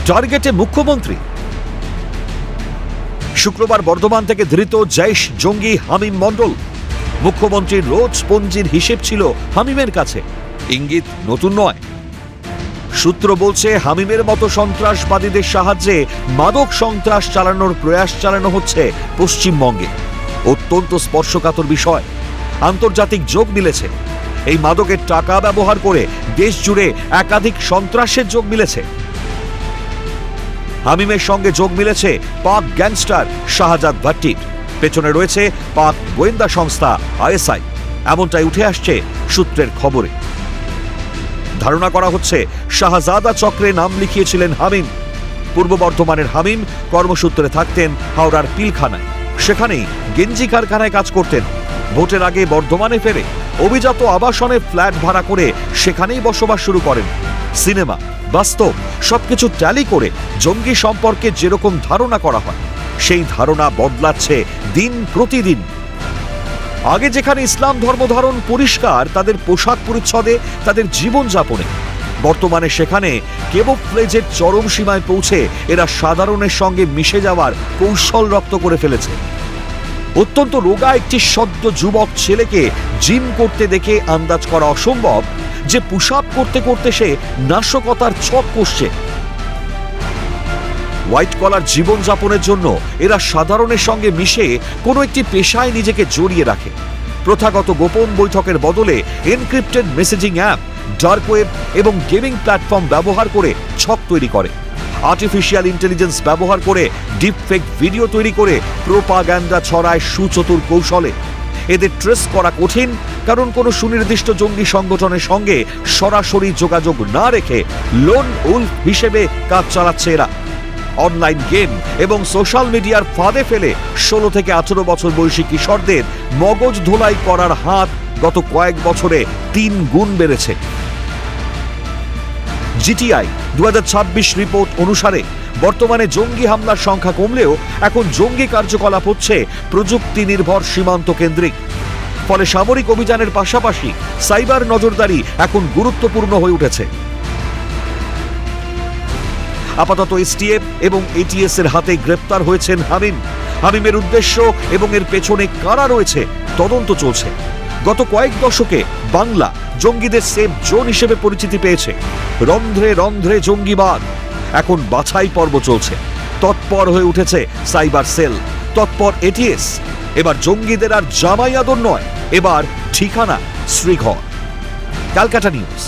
টার্গেটে মুখ্যমন্ত্রী। শুক্রবার বর্ধমান থেকে ধৃত জৈশ জঙ্গি হামিম মণ্ডল। মুখ্যমন্ত্রীর রোজপঞ্জির হিসেব ছিল হামিমের কাছে। ইঙ্গিত নতুন নয়। সূত্র বলছে, হামিমের মতো সন্ত্রাসবাদীদের সাহায্যে মাদক সন্ত্রাস চালানোর প্রয়াস চালানো হচ্ছে পশ্চিমবঙ্গে। অত্যন্ত স্পর্শকাতর বিষয়, আন্তর্জাতিক যোগ মিলেছে। এই মাদকের টাকা ব্যবহার করে দেশ জুড়ে একাধিক সন্ত্রাসের যোগ মিলেছে। হামিমের সঙ্গে যোগ মিলেছে পাক গ্যাংস্টার শাহজাদ ভাট্টির। পেছনে রয়েছে পাক গোয়েন্দা সংস্থা আইএসআই, এমনটাই উঠে আসছে সূত্রের খবরে। ধারণা করা হচ্ছে শাহজাদা চক্রে নাম লিখিয়েছিলেন হামিম। পূর্ব বর্ধমানের হামিম কর্মসূত্রে থাকতেন হাওড়ার পিলখানায়। সেখানেই গেঞ্জি কারখানায় কাজ করতেন। ভোটের আগে বর্ধমানে ফেরে অভিজাত আবাসনে ফ্ল্যাট ভাড়া করে সেখানেই বসবাস শুরু করেন। সিনেমা, বাস্তব সবকিছু ট্যালি করে জঙ্গি সম্পর্কে যেরকম ধারণা করা হয়, সেই ধারণা বদলাচ্ছে দিন প্রতিদিন। আগে যেখানে ইসলাম ধর্মধারণ পরিষ্কার তাদের পোশাক পরিচ্ছদে, তাদের জীবনযাপনে, বর্তমানে সেখানে কেমোফ্লেজের চরম সীমায় পৌঁছে এরা সাধারণের সঙ্গে মিশে যাওয়ার কৌশল রপ্ত করে ফেলেছে। অত্যন্ত রোগা একটি সদ্য যুবক ছেলেকে জিম করতে দেখে আন্দাজ করা অসম্ভব যে পুশ আপ করতে করতে সে নাশকতার ছক কষছে। হোয়াইট কলার জীবনযাপনের জন্য এরা সাধারণের সঙ্গে মিশে কোনো একটি পেশায় নিজেকে জড়িয়ে রাখে। প্রথাগত গোপন বৈঠকের বদলে encrypted messaging app, dark web এবং গেমিং প্ল্যাটফর্ম ব্যবহার করে ছক তৈরি করে। আর্টিফিশিয়াল ইন্টেলিজেন্স ব্যবহার করে ডিপফেক ভিডিও তৈরি করে প্রোপাগ্যান্ডা ছড়ায় সুচতুর কৌশলে। এদের ট্রেস করা কঠিন, কারণ কোনো সুনির্দিষ্ট জঙ্গি সংগঠনের সঙ্গে সরাসরি যোগাযোগ না রেখে লোন উলফ হিসেবে কাজ চালাচ্ছে এরা। অনলাইন গেম এবং সোশ্যাল মিডিয়ার ফাঁদে ফেলে 16 থেকে 18 বছর বয়সী কিশোরদের মগজ ধোলাই করার হাত গত কয়েক বছরে 3 গুণ বেড়েছে। জিটিআই 2026 রিপোর্ট অনুসারে বর্তমানে জঙ্গি হামলার সংখ্যা কমলেও এখন জঙ্গি কার্যকলাপ হচ্ছে প্রযুক্তি নির্ভর সীমান্ত কেন্দ্রিক। ফলে সামরিক অভিযানের পাশাপাশি সাইবার নজরদারি এখন গুরুত্বপূর্ণ হয়ে উঠেছে। আপাতত এসটিএফ এবং এটিএস এর হাতে গ্রেপ্তার হয়েছেন হামিম। হামিমের উদ্দেশ্য এবং এর পেছনে কারা রয়েছে তদন্ত চলছে। গত কয়েক দশকে বাংলা জঙ্গিদের সেফ জোন হিসেবে পরিচিতি পেয়েছে। রন্ধ্রে রন্ধ্রে জঙ্গিবাদ। এখন বাছাই পর্ব চলছে। তৎপর হয়ে উঠেছে সাইবার সেল, তৎপর এটিএস। এবার জঙ্গিদের আর জামাই আদর নয়, এবার ঠিকানা শ্রীঘর। ক্যালকাটা নিউজ।